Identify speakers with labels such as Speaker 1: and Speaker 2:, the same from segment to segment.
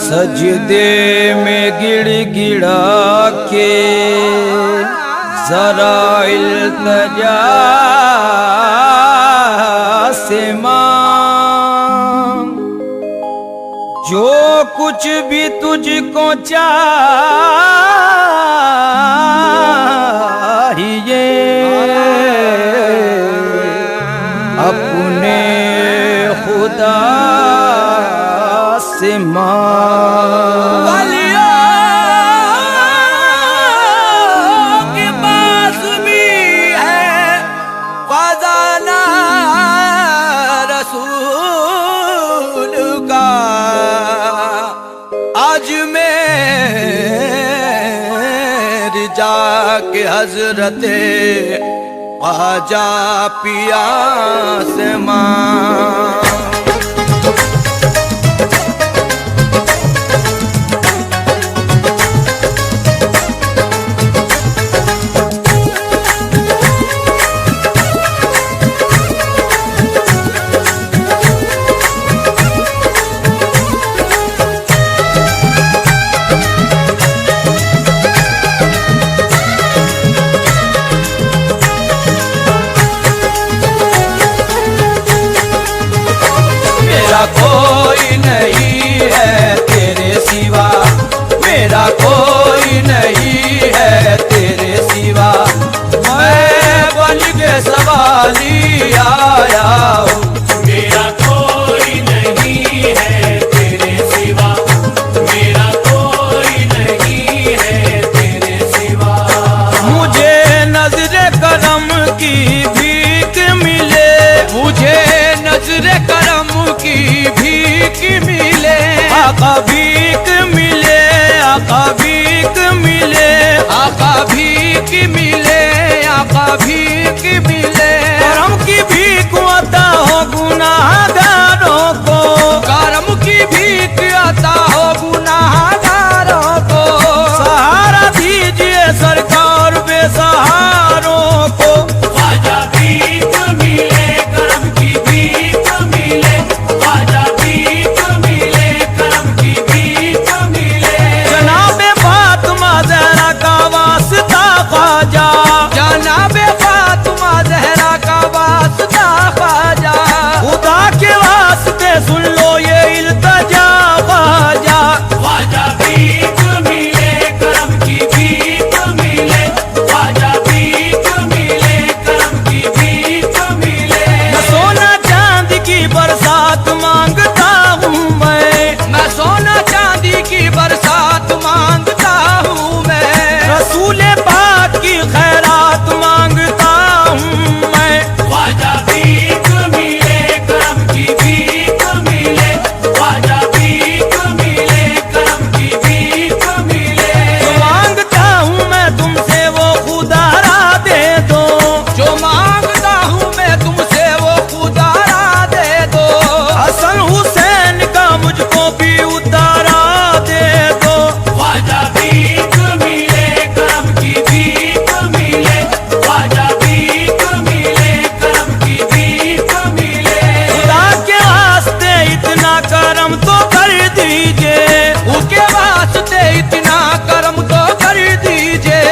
Speaker 1: सजदे में गिड़गिड़ा के जरा इल्तिजा से मांग, जो कुछ भी तुझको चाहिए अपने खुदा से मांग।
Speaker 2: के पास भी है खजाना रसूल का, आज मेरी जाके हजरते आजा पिया से मां। मेरा कोई नहीं है तेरे सिवा, मेरा कोई नहीं है तेरे सिवा, मैं बन के सवाली आया हूँ। मेरा कोई नहीं है तेरे सिवा, मेरा कोई नहीं है तेरे सिवा, मुझे नजरे करम की भीख मिले, मुझे नजरे करम की भीख मिले, आका भीख मिले, आका भीख मिले, आका भीख मिले, आका भीख मिले, करम की भीख आता हो गुनाहगारों को, करम की भीख आता हो गुनाहगारों को, सहारा दीजिए सरकार बेसहारों को। ख्वाजा भीख मिले, करम की भीख मिले, ख्वाजा भीख मिले, करम की भीख मिले, जनाबे फातिमा ज़हरा का वास्ता ख्वाजा, जनाबे फातिमा ज़हरा का वास्ता ख्वाजा, खुदा के वास्ते सुन लो ये इल्तिजा ख्वाजा। ख्वाजा भीख मिले, करम की भीख मिले, ख्वाजा भीख मिले, करम की भीख मिले, मैं सोना चांदी की बरसात मांगता हूँ मैं सोना चांदी की बरसात मांगता हूँ मैं, रसूले पाक की खैरात मांगता हूँ मैं। ख्वाजा भीख मिले, करम की भीख मिले, ख्वाजा भीख मिले, करम की भीख मिले, जो मांगता हूँ मैं तुमसे वो खुदारा दे दो, जो मांगता हूँ मैं तुमसे वो खुदारा दे दो, हसन हुसैन का मुझको भी उतारा दे दो। ख्वाजा भीख मिले, करम की भीख मिले, ख्वाजा भीख मिले, करम की भीख मिले, खुदा के वास्ते इतना करम तो कर दीजिए, उसके वास्ते इतना करम तो कर दीजिए,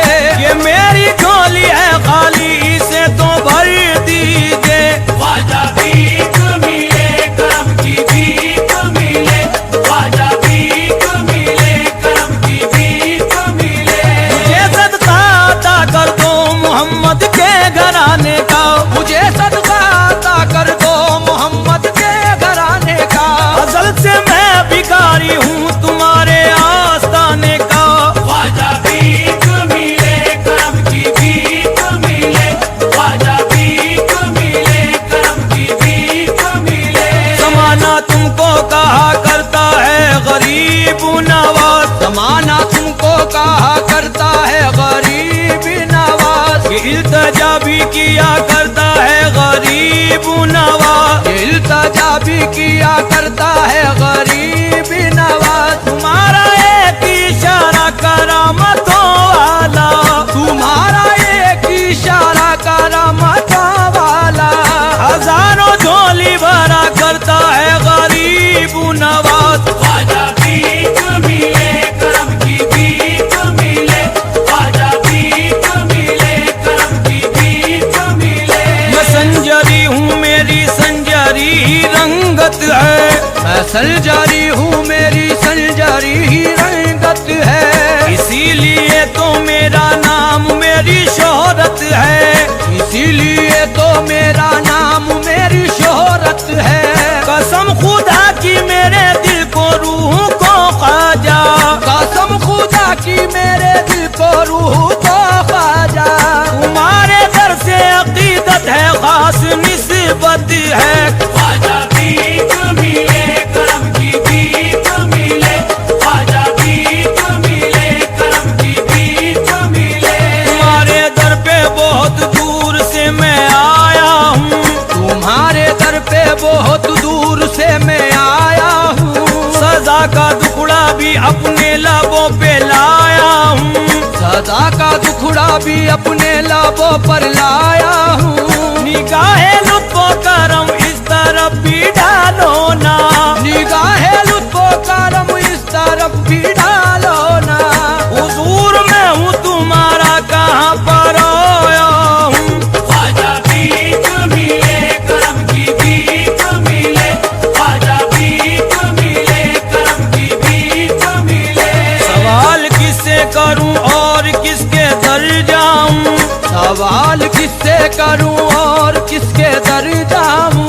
Speaker 2: ये मेरी झोली है खाली इसे तो भर दीजिए। ख्वाजा भीख मिले, करम की भीख मिले, ख्वाजा भीख मिले, करम की भीख मिले, मुझे सदका अता कर दो मोहम्मद के घराने का, मुझे सदका अता कर दो मोहम्मद के घराने का, असल से मैं भिखारी हूँ तुम्हारे आस्ताने का। ख्वाजा भीख मिले, करम की भीख मिले, ख्वाजा भीख मिले, करम की भीख मिले, ज़माना तुमको कहा करता है गरीब नवाज, ज़माना तुमको कहा करता है गरीब नवाज, ये इल्तिजा भी किया करता है गरीब नवाज, ये इल्तिजा भी किया करता है गरीब नवाज, तुम्हारा एक इशारा करामतों वाला, तुम्हारा एक इशारा करामतों वाला, सलजारी हूँ मेरी सलजारी ही रंगत है,
Speaker 1: इसीलिए तो मेरा नाम मेरी शोहरत है,
Speaker 2: इसीलिए तो मेरा नाम मेरी शोहरत है।
Speaker 1: कसम खुदा की मेरे दिल को रूह को ख्वाजा,
Speaker 2: कसम खुदा की मेरे दिल को रूह को ख्वाजा,
Speaker 1: तुम्हारे दर से अकीदत है खास निस्बत है।
Speaker 3: ख्वाजा भीख मिले करम की भीख मिले, ख्वाजा भीख मिले करम की भीख मिले।
Speaker 1: तुम्हारे दर पे बहुत दूर से मैं आया हूँ,
Speaker 2: तुम्हारे दर पे बहुत दूर से मैं आया हूँ,
Speaker 1: सजा का दुखड़ा भी अपने लबों पे लाया हूँ,
Speaker 2: सदा का दुखड़ा भी अपने लाबों पर लाया हूँ।
Speaker 1: निगाहे लुत्फो करम इस तरफ भी डालो ना,
Speaker 2: निगाहे लुत्फो करम इस तरफ भी डालो ना,
Speaker 1: हुजूर मैं हूँ तुम्हारा कहाँ पर आया हूँ।
Speaker 3: ख्वाजा भीख मिले करम की भीख मिले, ख्वाजा भीख मिले करम की भीख मिले।
Speaker 1: सवाल किससे करूँ और किसके दर जाऊँ,
Speaker 2: सवाल किससे करूं और किसके दर जाऊं,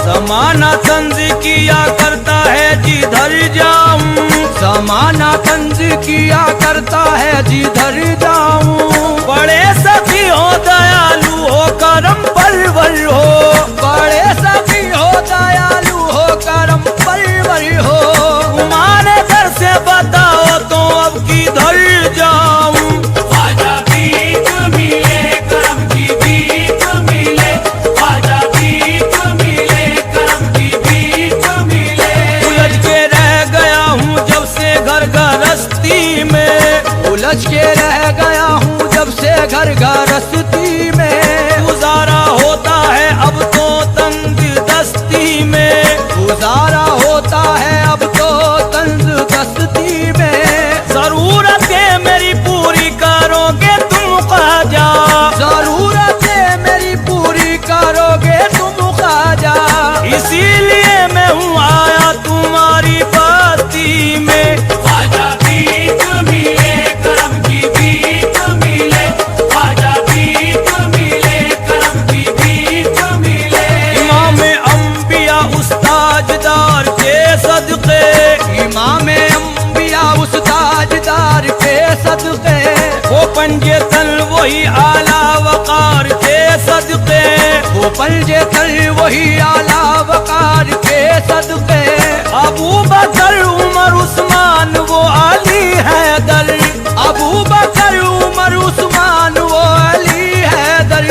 Speaker 1: जमाना तंज किया करता है जिधर जाऊँ,
Speaker 2: जमाना तंज किया करता है जिधर जाऊं।
Speaker 1: बड़े सखी हो दयालु हो करम परवर हो,
Speaker 2: बड़े सखी हो दयालु हो करम परवर हो,
Speaker 1: तुम्हारे दर से बताओ तो अब किधर जाऊँ।
Speaker 3: ख्वाजा भीख मिले करम की भीख मिले, ख्वाजा भीख मिले करम की भीख मिले।
Speaker 1: उलझ के रह गया हूँ जब से घर गृहस्थी में,
Speaker 2: उलझ के रह गया हूँ जब से घर गृहस्थी में,
Speaker 1: गुजारा होता है अब तो तंग दस्ती में,
Speaker 2: गुजारा होता है अब तो तंज दस्ती में।
Speaker 1: जरूरतें मेरी पूरी करोगे तुम ख्वाजा,
Speaker 2: जरूरतें मेरी पूरी करोगे तुम ख्वाजा,
Speaker 1: इसीलिए मैं हूँ आया तुम्हारी बस्ती में।
Speaker 3: ख्वाजा भीख मिले करम की भीख मिले, ख्वाजा भीख मिले करम की भीख मिले।
Speaker 1: इमाम अंबिया उस्ताजदार के सदके,
Speaker 2: इमाम अंबिया उस ताजदार के सदके,
Speaker 1: वो पंजे तन वही आला वकार के सदके,
Speaker 2: वो पंजे तल वही आला वकार के सदके।
Speaker 1: अबू बकर उमर उस्मान वो अली हैदर,
Speaker 2: अबू बकर उमर उस्मान वो अली हैदर,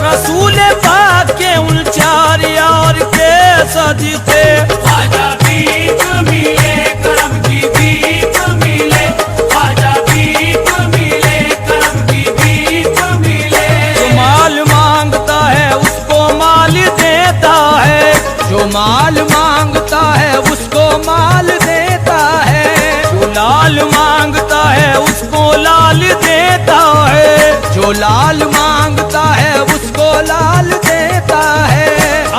Speaker 1: रसूल पाक के उन चार यार के सदके।
Speaker 3: ख्वाजा भीख मिले करम की भीख मिले, ख्वाजा भीख मिले करम की भीख मिले।
Speaker 1: जो माल मांगता है उसको माल देता है,
Speaker 2: जो माल मांगता है उसको माल देता है,
Speaker 1: जो लाल मांगता है उसको लाल देता है,
Speaker 2: जो लाल मांगता है उसको लाल देता है।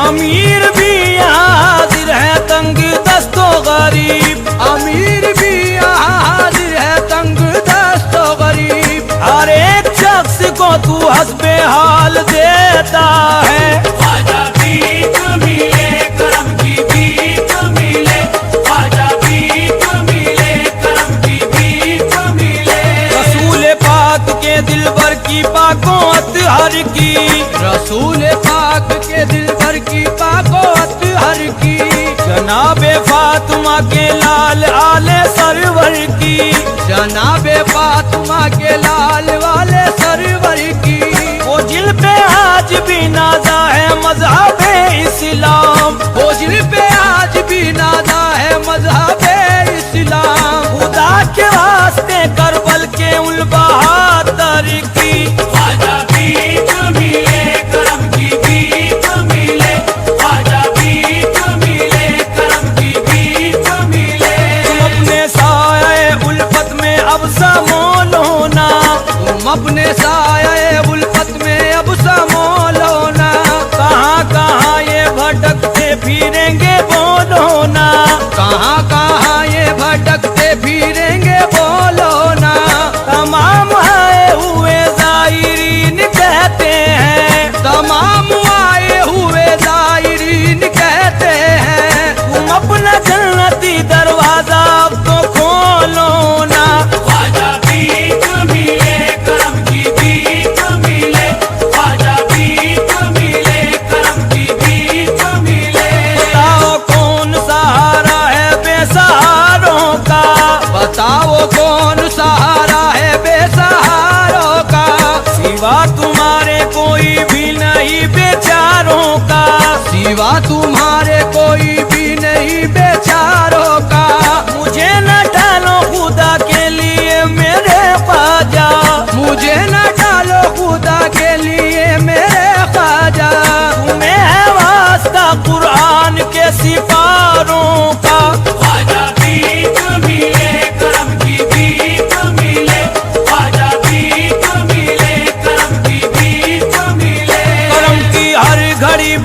Speaker 1: अमीर भी यहाँ हाजिर है तंग दस्तो गरीब,
Speaker 2: अमीर भी यहाँ हाजिर है तंग दस्तो गरीब,
Speaker 1: हर एक शख्स को तू हस्बे हाल देता है।
Speaker 3: ख्वाजा भीख मिले करम की भीख मिले, ख्वाजा भीख मिले करम की भीख मिले।
Speaker 1: रसूल पाक के दिल भर की पाकोत हर की,
Speaker 2: रसूल पाक के दिल भर की पाकोत हर की,
Speaker 1: जनाबे फातिमा के लाल आले सरवर की,
Speaker 2: जनाबे फातिमा के लाल वाले सरवर की।
Speaker 1: वो जिल पे आज भी नादा है मजहब इस्लाम,
Speaker 2: वो जिल पे आज भी नादा है मजहब इस्लाम,
Speaker 1: खुदा के वास्ते करबल के उल बहादुर की।
Speaker 3: ख्वाजा भीख मिले करम की भीख मिले, ख्वाजा भीख मिले करम की भीख मिले।
Speaker 1: तुम अपने साए उल्फत में अब समोलो ना,
Speaker 2: तुम अपने साये उल्फत में अब समोलो ना,
Speaker 1: कहाँ कहाँ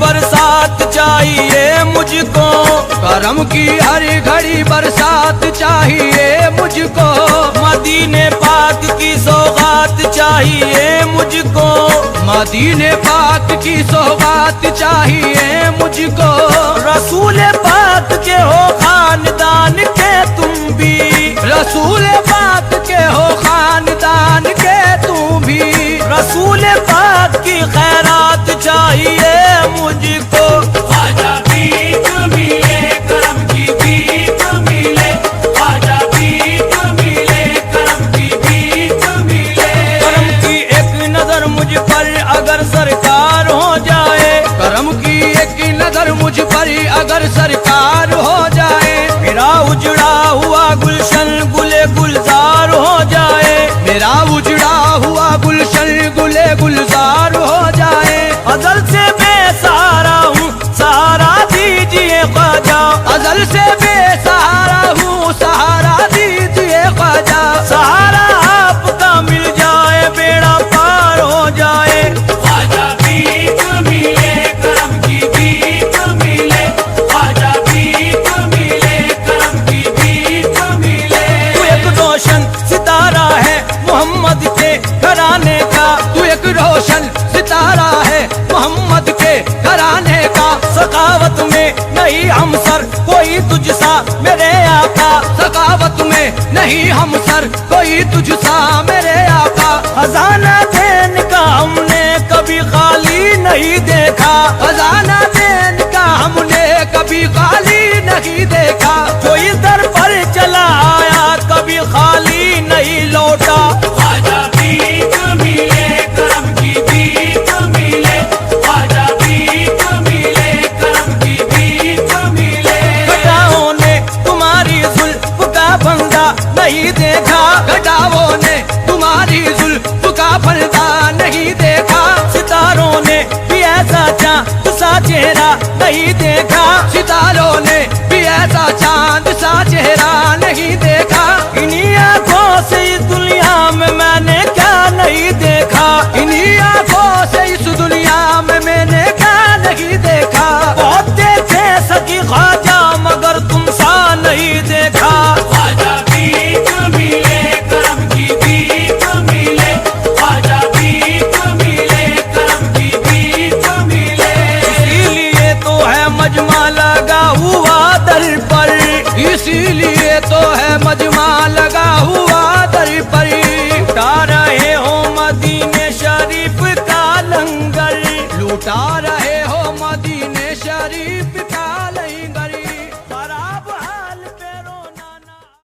Speaker 1: बरसात चाहिए मुझको,
Speaker 2: करम की हर घड़ी बरसात चाहिए मुझको,
Speaker 1: मदीने पाक की सौगात चाहिए मुझको,
Speaker 2: मदीने पाक की सौगात चाहिए मुझको,
Speaker 1: रसूल पाक के हो खानदान के तुम भी,
Speaker 2: रसूल पाक के हो खानदान के तुम भी,
Speaker 1: रसूल पाक की खैरात चाहिए मुझको।
Speaker 3: ख्वाजा भीख मिले करम की भीख मिले, ख्वाजा भीख मिले करम की भीख मिले।
Speaker 1: करम की एक नजर मुझ पर अगर सरकार हो जाए,
Speaker 2: करम की एक नजर मुझ पर अगर सरकार हो जाए,
Speaker 1: मेरा उजड़ा हुआ गुलशन गुले गुलजार हो जाए,
Speaker 2: मेरा उजड़ा हुआ गुलशन गुले गुलजार हो जाए,
Speaker 1: अजल से बेसहारा हूँ सहारा दीजिए ख्वाजा,
Speaker 2: अजल से बेसहारा हूँ सहारा दीजिए ख्वाजा,
Speaker 1: सहारा आपका मिल जाए बेड़ा पार हो जाए।
Speaker 3: ख्वाजा भीख मिले करम की भीख मिले, ख्वाजा भीख मिले करम की भीख मिले।
Speaker 1: तू एक रोशन सितारा है मोहम्मद के घराने का,
Speaker 2: तू एक रोशन सितारा है मोहम्मद के घराने का,
Speaker 1: सखावत में नहीं हम सर कोई तुझसा मेरे आका,
Speaker 2: सखावत में नहीं हम सर कोई तुझसा मेरे आका,
Speaker 1: खजाना देन का हमने कभी खाली नहीं देखा,
Speaker 2: खजाना देन का हमने कभी खाली नहीं देखा,
Speaker 1: जो इस दर पर चला आया कभी खाली नहीं लौटा।
Speaker 3: ख्वाजा भीख मिले करम की भीख मिले, ख्वाजा भीख मिले करम की भीख मिले।
Speaker 1: घटाओं ने तुम्हारी जुल्फ का फंदा नहीं देखा,
Speaker 2: घटाओं ने तुम्हारी जुल्फ का पर्दा नहीं देखा,
Speaker 1: सितारों ने भी ऐसा चांद सा चेहरा नहीं देखा,
Speaker 2: सितारों ने भी ऐसा चांद सा चेहरा नहीं देखा,
Speaker 1: इन्हीं आंखों से इस दुनिया में मैंने क्या नहीं देखा,
Speaker 2: इन्हीं आंखों से इस दुनिया में मैंने क्या नहीं देखा,
Speaker 1: बहुत देखे सकी ख्वाजा मगर तुम सा नहीं देखा।
Speaker 3: ख्वाजा भीख मिले करम की भीख मिले, ख्वाजा भीख मिले करम की भीख मिले।
Speaker 1: इसीलिए तो है मजमा लगा हुआ दर पर,
Speaker 2: इसीलिए तो है मजमा लगा हुआ दर पर,
Speaker 1: लुटा रहे हो मदीने शरीफ का लंगर,
Speaker 2: लुटा